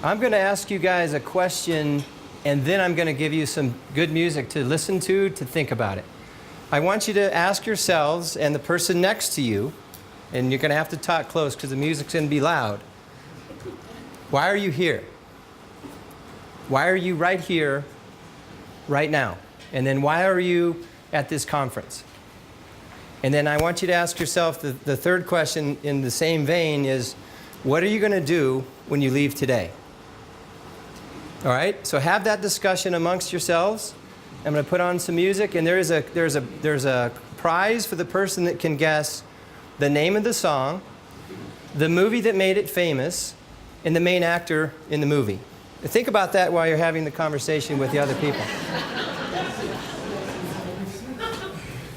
I'm going to ask you guys a question, and then I'm going to give you some good music to listen to think about it. I want you to ask yourselves and the person next to you, and you're going to have to talk close because the music's going to be loud. Why are you here? Why are you right here, right now? And then why are you at this conference? And then I want you to ask yourself the third question in the same vein is, what are you going to do when you leave today? All right? So have that discussion amongst yourselves. I'm going to put on some music, and there's a prize for the person that can guess the name of the song, the movie that made it famous, and the main actor in the movie. Think about that while you're having the conversation with the other people.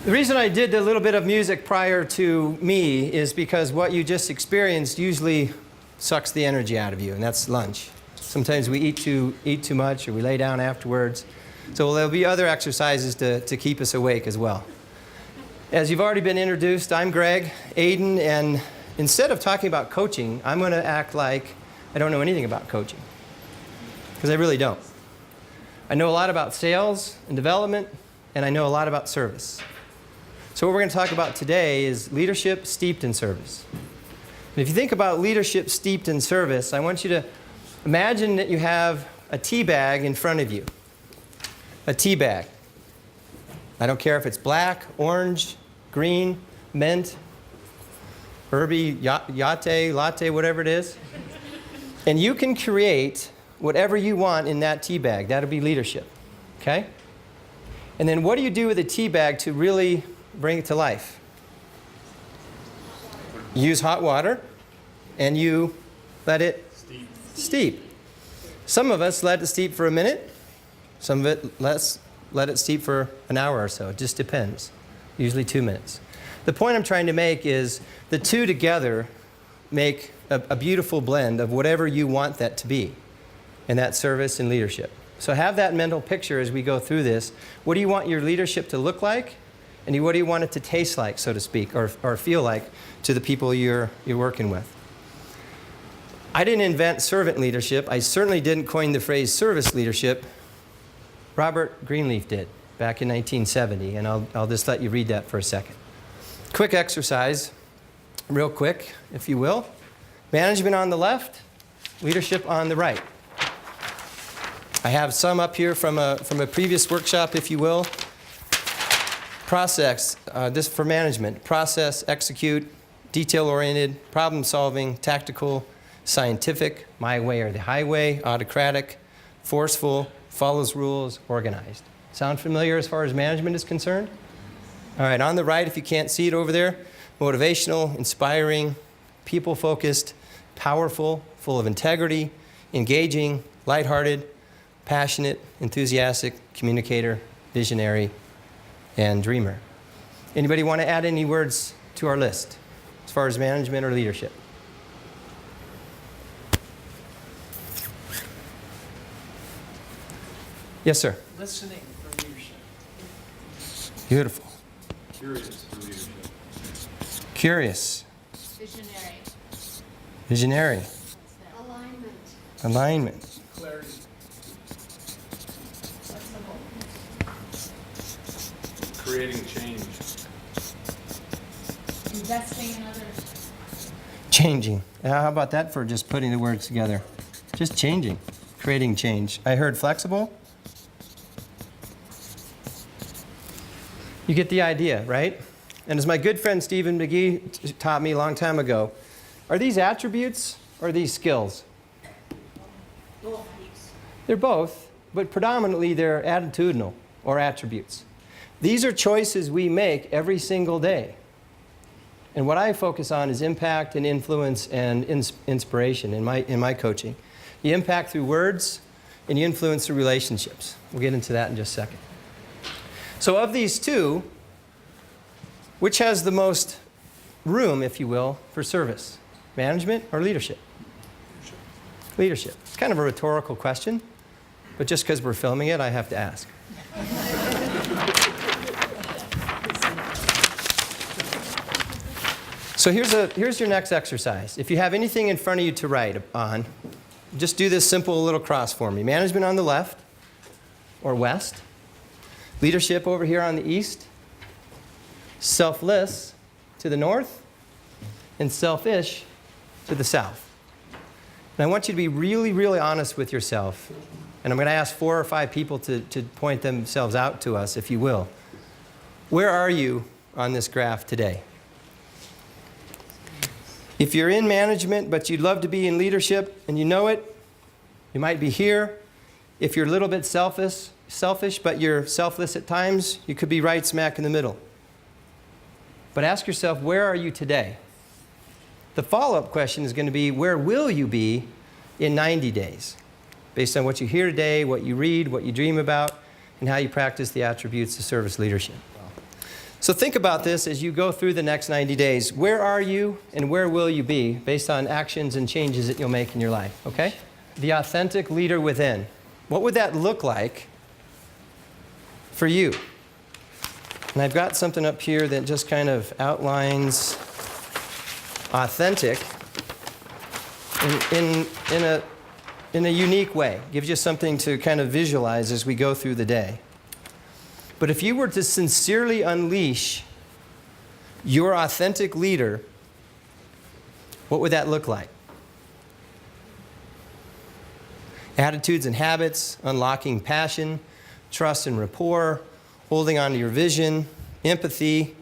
The reason I did a little bit of music prior to me is because what you just experienced usually sucks the energy out of you, and that's lunch. Sometimes we eat too much, or we lay down afterwards. So there'll be other exercises to keep us awake as well. As you've already been introduced, I'm Greg, Aden, and instead of talking about coaching, I'm going to act like I don't know anything about coaching, because I really don't. I know a lot about sales and development, and I know a lot about service. So what we're going to talk about today is leadership steeped in service. And if you think about leadership steeped in service, I want you to imagine that you have a tea bag in front of you. A tea bag. I don't care if it's black, orange, green, mint, herby, latte, whatever it is. And you can create whatever you want in that tea bag. That'll be leadership. Okay? And then what do you do with a tea bag to really bring it to life? You use hot water, and you let it steep. Some of us let it steep for a minute. Some of it let it steep for an hour or so. It just depends. Usually 2 minutes. The point I'm trying to make is the two together make a beautiful blend of whatever you want that to be, and that's service and leadership. So have that mental picture as we go through this. What do you want your leadership to look like? And what do you want it to taste like, so to speak, or feel like to the people you're working with? I didn't invent servant leadership. I certainly didn't coin the phrase service leadership. Robert Greenleaf did back in 1970, and I'll just let you read that for a second. Quick exercise, real quick, if you will. Management on the left, leadership on the right. I have some up here from a previous workshop, if you will. Process, this for management. Process, execute, detail-oriented, problem-solving, tactical, scientific, my way or the highway, autocratic, forceful, follows rules, organized. Sound familiar as far as management is concerned? All right, on the right, if you can't see it over there, motivational, inspiring, people-focused, powerful, full of integrity, engaging, lighthearted, passionate, enthusiastic, communicator, visionary, and dreamer. Anybody want to add any words to our list as far as management or leadership? Yes, sir. Listening for leadership. Beautiful. Curious for leadership. Curious. Visionary. Visionary. Alignment. Alignment. Clarity. Flexible. Creating change. Investing in others. Changing. How about that for just putting the words together? Just changing. Creating change. I heard flexible. You get the idea, right? And as my good friend Stephen McGee taught me a long time ago, are these attributes or are these skills? Both. They're both, but predominantly they're attitudinal or attributes. These are choices we make every single day. And what I focus on is impact and influence and inspiration in my coaching. You impact through words and you influence through relationships. We'll get into that in just a second. So of these two, which has the most room, if you will, for service? Management or leadership? Leadership. It's kind of a rhetorical question, but just because we're filming it, I have to ask. So here's your next exercise. If you have anything in front of you to write on, just do this simple little cross for me. Management on the left or west. Leadership over here on the east. Selfless to the north. And selfish to the south. And I want you to be really, really honest with yourself. And I'm going to ask 4 or 5 people to point themselves out to us, if you will. Where are you on this graph today? If you're in management, but you'd love to be in leadership, and you know it, you might be here. If you're a little bit selfish, but you're selfless at times, you could be right smack in the middle. But ask yourself, where are you today? The follow-up question is going to be, where will you be in 90 days? Based on what you hear today, what you read, what you dream about, and how you practice the attributes of service leadership. So think about this as you go through the next 90 days. Where are you and where will you be based on actions and changes that you'll make in your life, okay? The authentic leader within. What would that look like for you? And I've got something up here that just kind of outlines authentic in a unique way. Gives you something to kind of visualize as we go through the day. But if you were to sincerely unleash your authentic leader, what would that look like? Attitudes and habits, unlocking passion, trust and rapport, holding on to your vision, empathy,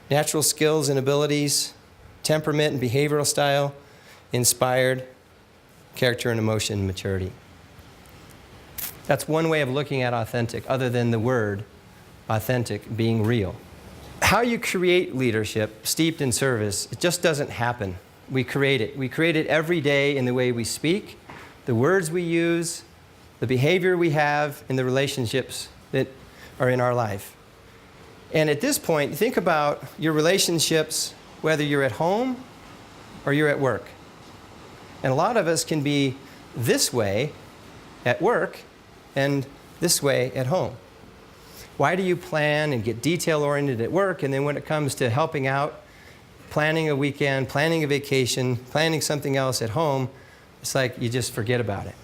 natural skills and abilities, temperament and behavioral style, inspired, character and emotion, maturity. That's one way of looking at authentic, other than the word authentic being real. How you create leadership steeped in service, it just doesn't happen. We create it. We create it every day in the way we speak, the words we use, the behavior we have, and the relationships that are in our life. And at this point, think about your relationships, whether you're at home or you're at work. And a lot of us can be this way at work and this way at home. Why do you plan and get detail-oriented at work, and then when it comes to helping out, planning a weekend, planning a vacation, planning something else at home, it's like you just forget about it.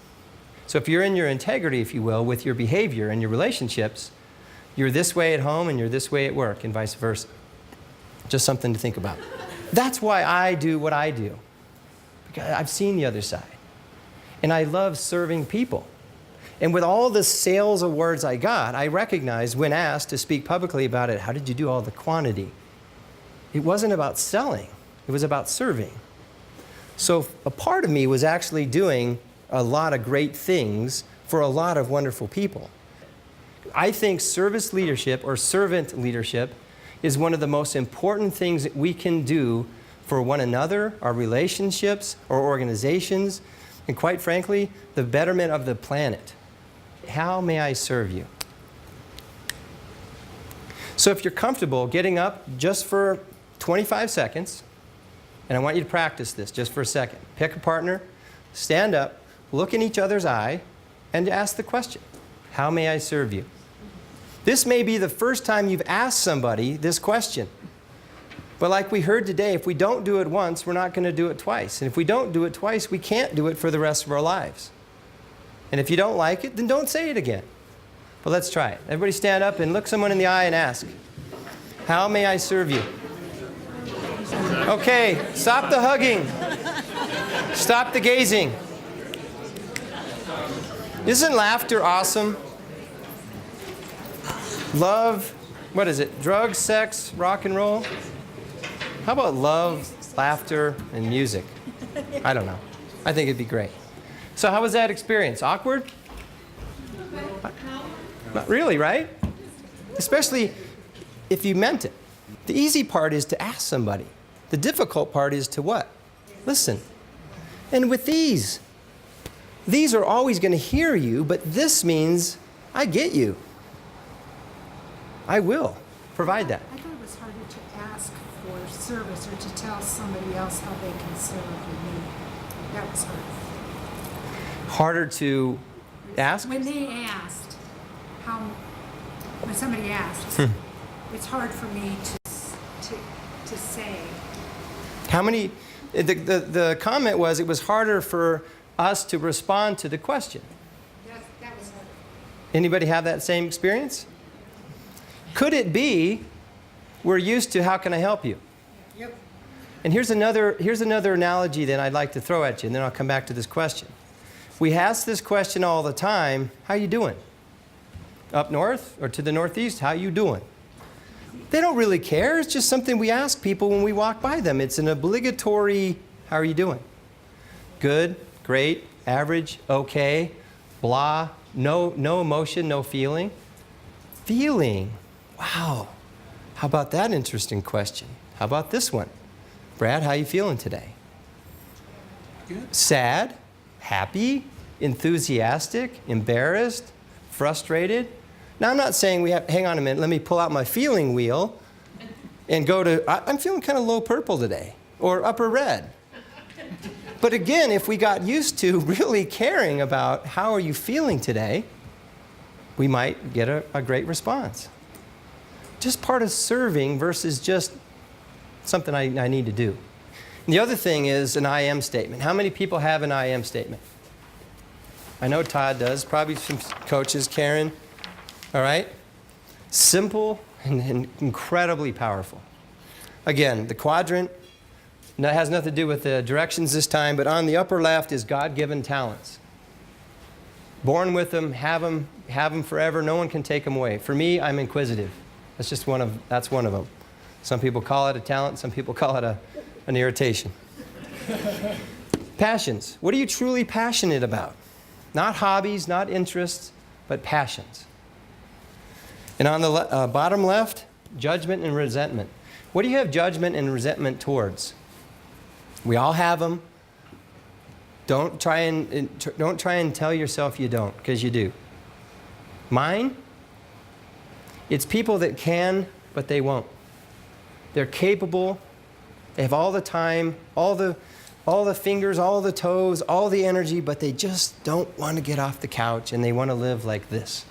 So if you're in your integrity, if you will, with your behavior and your relationships, you're this way at home and you're this way at work, and vice versa. Just something to think about. That's why I do what I do. Because I've seen the other side. And I love serving people. And with all the sales awards I got, I recognized when asked to speak publicly about it, how did you do all the quantity? It wasn't about selling. It was about serving. So a part of me was actually doing a lot of great things for a lot of wonderful people. I think service leadership or servant leadership is one of the most important things that we can do for one another, our relationships, our organizations, and quite frankly, the betterment of the planet. How may I serve you? So if you're comfortable getting up just for 25 seconds, and I want you to practice this just for a second. Pick a partner, stand up, look in each other's eye, and ask the question, how may I serve you? This may be the first time you've asked somebody this question. But like we heard today, if we don't do it once, we're not going to do it twice. And if we don't do it twice, we can't do it for the rest of our lives. And if you don't like it, then don't say it again. But let's try it. Everybody stand up and look someone in the eye and ask, how may I serve you? Okay, stop the hugging. Stop the gazing. Isn't laughter awesome? Love, what is it? Drugs, sex, rock and roll? How about love, laughter, and music? I don't know. I think it'd be great. So how was that experience? Awkward? Not really, right? Especially if you meant it. The easy part is to ask somebody. The difficult part is to what? Listen. And with these are always going to hear you, but this means I get you. I will provide that. I thought it was harder to ask for service or to tell somebody else how they can serve me. That was hard. Harder to ask? When they asked, when somebody asked, it's hard for me to say. How many, the comment was it was harder for us to respond to the question. That was hard. Anybody have that same experience? Could it be we're used to how can I help you? Yep. And here's another analogy that I'd like to throw at you, and then I'll come back to this question. We ask this question all the time, how you doing? Up north or to the northeast, how you doing? They don't really care. It's just something we ask people when we walk by them. It's an obligatory, how are you doing? Good, great, average, okay, blah, no emotion, no feeling. Feeling, wow. How about that interesting question? How about this one? Brad, how you feeling today? Good. Sad, happy, enthusiastic, embarrassed, frustrated. Now, I'm not saying we have, hang on a minute, let me pull out my feeling wheel and go to, I'm feeling kind of low purple today, or upper red. But again, if we got used to really caring about how are you feeling today, we might get a great response. Just part of serving versus just something I need to do. And the other thing is an I am statement. How many people have an I am statement? I know Todd does, probably some coaches, Karen. All right? Simple and incredibly powerful. Again, the quadrant has nothing to do with the directions this time, but on the upper left is God-given talents. Born with them, have them forever. No one can take them away. For me, I'm inquisitive. That's one of them. Some people call it a talent. Some people call it an irritation. Passions. What are you truly passionate about? Not hobbies, not interests, but passions. And on the bottom left, judgment and resentment. What do you have judgment and resentment towards? We all have them. Don't try and tell yourself you don't, because you do. Mine? It's people that can, but they won't. They're capable. They have all the time, all the fingers, all the toes, all the energy, but they just don't want to get off the couch and they want to live like this.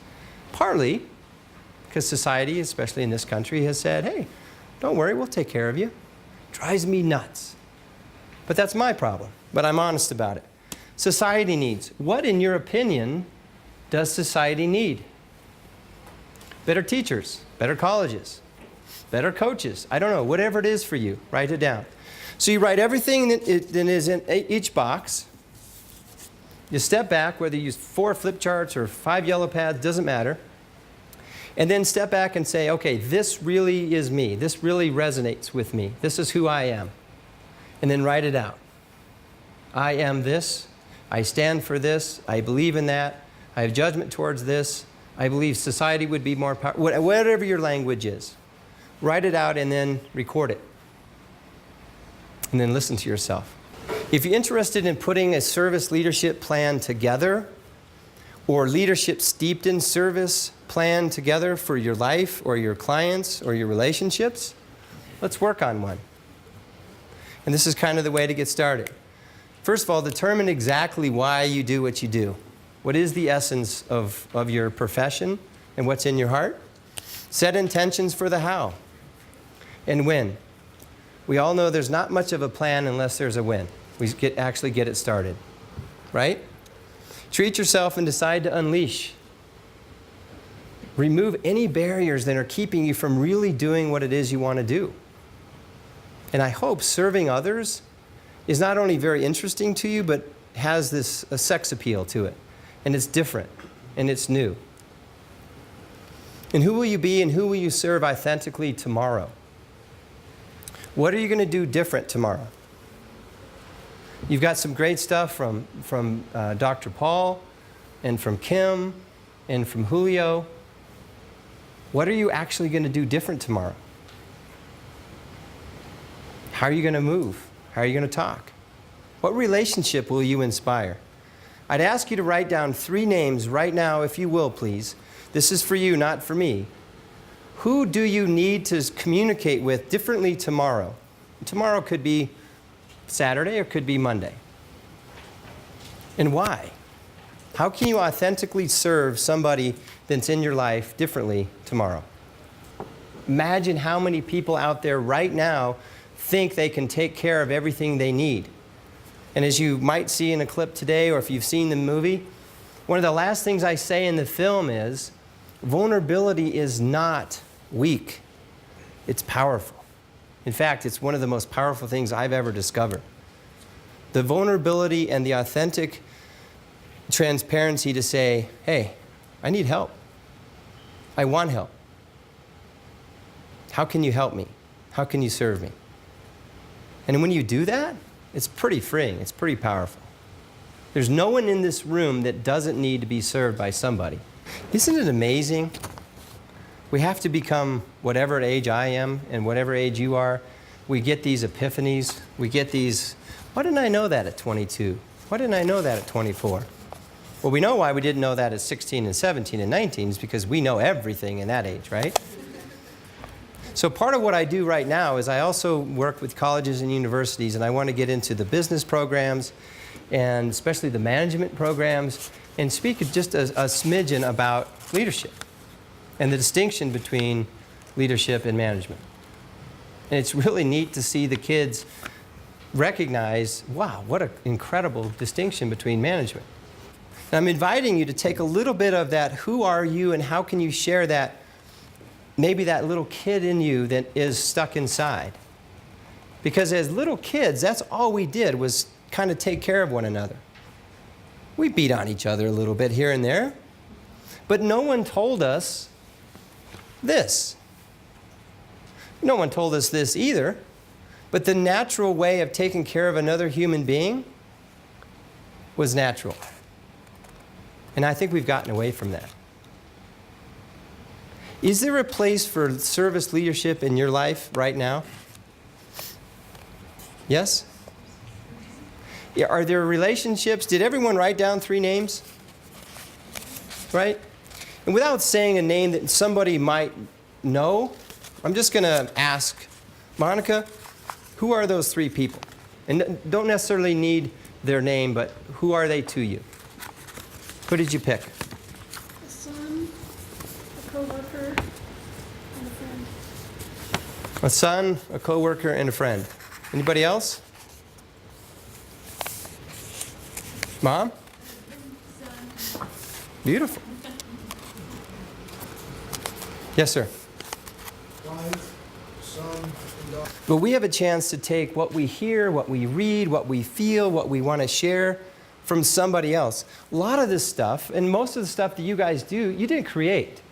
Partly because society, especially in this country, has said, hey, don't worry, we'll take care of you. Drives me nuts. But that's my problem, but I'm honest about it. Society needs. What, in your opinion, does society need? Better teachers, better colleges, better coaches. I don't know, whatever it is for you, write it down. So you write everything that is in each box. You step back, whether you use 4 flip charts or 5 yellow pads, doesn't matter. And then step back and say, okay, this really is me. This really resonates with me. This is who I am. And then write it out. I am this. I stand for this. I believe in that. I have judgment towards this. I believe society would be more powerful. Whatever your language is. Write it out and then record it. And then listen to yourself. If you're interested in putting a service leadership plan together, or leadership steeped in service plan together for your life or your clients or your relationships, let's work on one. And this is kind of the way to get started. First of all, determine exactly why you do what you do. What is the essence of your profession and what's in your heart? Set intentions for the how and when. We all know there's not much of a plan unless there's a when. We actually get it started, right? Treat yourself and decide to unleash. Remove any barriers that are keeping you from really doing what it is you want to do. And I hope serving others is not only very interesting to you, but has a sex appeal to it. And it's different, and it's new. And who will you be and who will you serve authentically tomorrow? What are you going to do different tomorrow? You've got some great stuff from Dr. Paul and from Kim and from Julio. What are you actually going to do different tomorrow? How are you going to move? How are you going to talk? What relationship will you inspire? I'd ask you to write down 3 names right now, if you will, please. This is for you, not for me. Who do you need to communicate with differently tomorrow? Tomorrow could be Saturday or could be Monday. And why? How can you authentically serve somebody that's in your life differently tomorrow? Imagine how many people out there right now think they can take care of everything they need. And as you might see in a clip today, or if you've seen the movie, one of the last things I say in the film is, vulnerability is not weak. It's powerful. In fact, it's one of the most powerful things I've ever discovered. The vulnerability and the authentic transparency to say, hey, I need help. I want help. How can you help me? How can you serve me? And when you do that, it's pretty freeing. It's pretty powerful. There's no one in this room that doesn't need to be served by somebody. Isn't it amazing? We have to become whatever age I am and whatever age you are. We get these epiphanies. We get these, why didn't I know that at 22? Why didn't I know that at 24? Well, we know why we didn't know that at 16 and 17 and 19 is because we know everything in that age, right? So part of what I do right now is I also work with colleges and universities, and I want to get into the business programs and especially the management programs and speak just a smidgen about leadership and the distinction between leadership and management. And it's really neat to see the kids recognize, wow, what an incredible distinction between management. And I'm inviting you to take a little bit of that, who are you and how can you share that, maybe that little kid in you that is stuck inside. Because as little kids, that's all we did was kind of take care of one another. We beat on each other a little bit here and there, but no one told us this. No one told us this either, but the natural way of taking care of another human being was natural. And I think we've gotten away from that. Is there a place for service leadership in your life right now? Yes? Yeah, are there relationships? Did everyone write down 3 names? Right? And without saying a name that somebody might know, I'm just going to ask, Monica, who are those 3 people? And don't necessarily need their name, but who are they to you? Who did you pick? A son, a coworker, and a friend. A son, a coworker, and a friend. Anybody else? Mom? Beautiful. Yes, sir. Wife, son, and daughter. But we have a chance to take what we hear, what we read, what we feel, what we want to share from somebody else. A lot of this stuff, and most of the stuff that you guys do, you didn't create.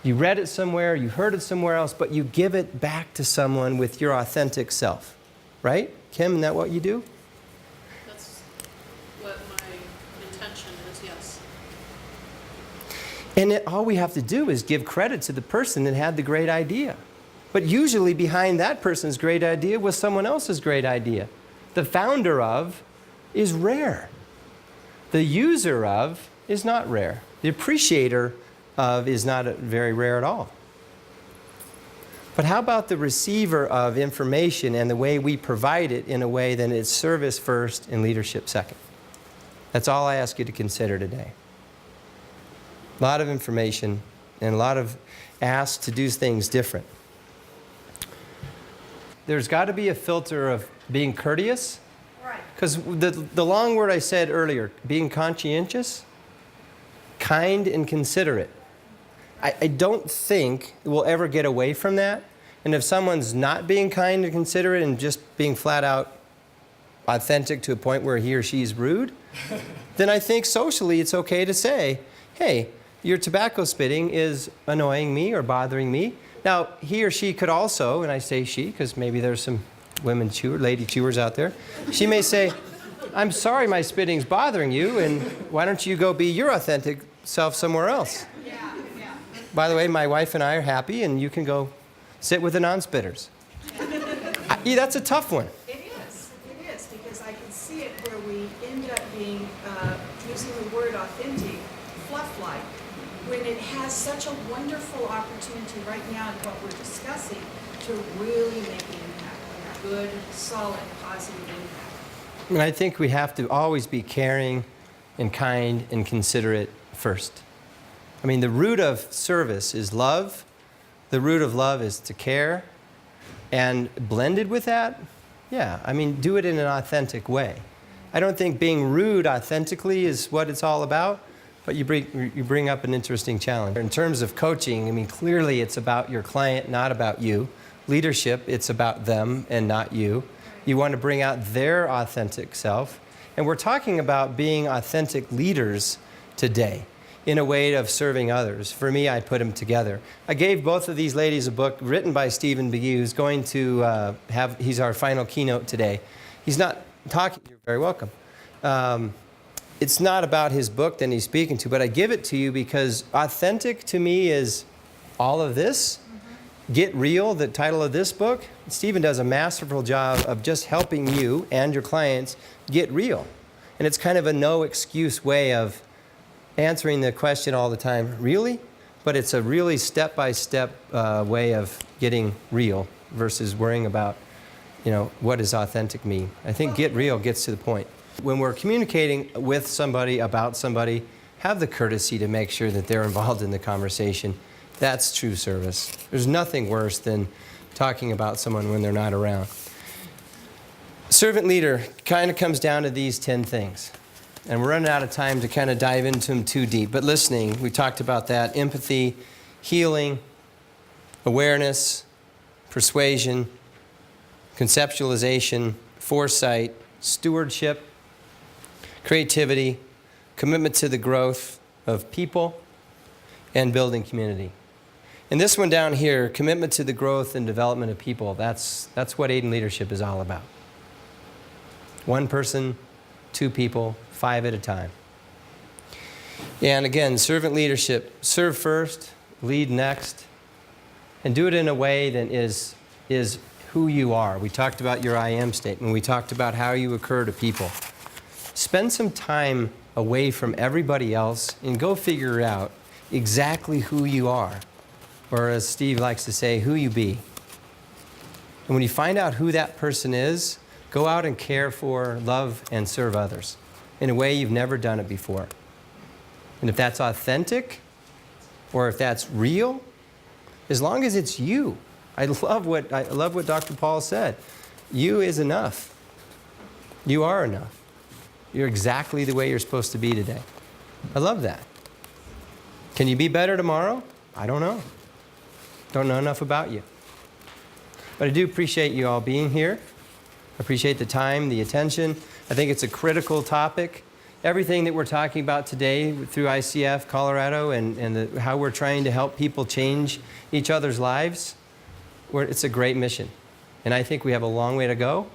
You read it somewhere, you heard it somewhere else, but you give it back to someone with your authentic self. Right? Kim, isn't that what you do? That's what my intention is, yes. And all we have to do is give credit to the person that had the great idea. But usually behind that person's great idea was someone else's great idea. The founder of is rare. The user of is not rare. The appreciator of is not very rare at all. But how about the receiver of information and the way we provide it in a way that is service first and leadership second? That's all I ask you to consider today. A lot of information and a lot of asks to do things different. There's got to be a filter of being courteous. Right. Because the long word I said earlier, being conscientious, kind and considerate. I don't think we'll ever get away from that. And if someone's not being kind and considerate and just being flat out authentic to a point where he or she is rude, then I think socially it's okay to say, hey, your tobacco spitting is annoying me or bothering me. Now, he or she could also, and I say she because maybe there's some women lady chewers out there, she may say, I'm sorry my spitting's bothering you, and why don't you go be your authentic self somewhere else? By the way, my wife and I are happy, and you can go sit with the non-spitters. That's a tough one. It is, because I can see it where we end up being, using the word authentic, fluff-like, when it has such a wonderful opportunity right now in what we're discussing to really make an impact, a good, solid, positive impact. And I think we have to always be caring and kind and considerate first. I mean, the root of service is love. The root of love is to care. And blended with that Yeah, I mean, do it in an authentic way. I don't think being rude authentically is what it's all about, but you bring up an interesting challenge. In terms of coaching, I mean, clearly it's about your client, not about you. Leadership, it's about them and not you. You want to bring out their authentic self. And we're talking about being authentic leaders today in a way of serving others. For me, I put them together. I gave both of these ladies a book written by Stephen Begee, who's going to he's our final keynote today. He's not talking, you're very welcome. It's not about his book that he's speaking to, but I give it to you because authentic to me is all of this. Get Real, the title of this book. Stephen does a masterful job of just helping you and your clients get real. And it's kind of a no excuse way of answering the question all the time, really? But it's a really step-by-step way of getting real versus worrying about, what does authentic mean? I think Get Real gets to the point. When we're communicating with somebody about somebody, have the courtesy to make sure that they're involved in the conversation. That's true service. There's nothing worse than talking about someone when they're not around. Servant leader kind of comes down to these 10 things. And we're running out of time to kind of dive into them too deep. But listening, we talked about that. Empathy, healing, awareness, persuasion, conceptualization, foresight, stewardship, creativity, commitment to the growth of people, and building community. And this one down here, commitment to the growth and development of people, that's what Aden leadership is all about. One person, two people, 5 at a time. And again, servant leadership, serve first, lead next, and do it in a way that is who you are. We talked about your I am statement. We talked about how you occur to people. Spend some time away from everybody else and go figure out exactly who you are. Or as Steve likes to say, who you be. And when you find out who that person is, go out and care for, love, and serve others in a way you've never done it before. And if that's authentic, or if that's real, as long as it's you. I love what Dr. Paul said. You is enough. You are enough. You're exactly the way you're supposed to be today. I love that. Can you be better tomorrow? I don't know. Don't know enough about you. But I do appreciate you all being here. I appreciate the time, the attention. I think it's a critical topic. Everything that we're talking about today through ICF Colorado and how we're trying to help people change each other's lives, it's a great mission. And I think we have a long way to go.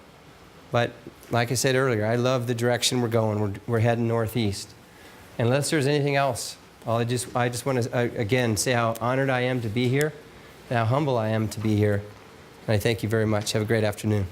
But like I said earlier, I love the direction we're going. We're heading northeast. Unless there's anything else, I just want to, again, say how honored I am to be here and how humble I am to be here. And I thank you very much. Have a great afternoon.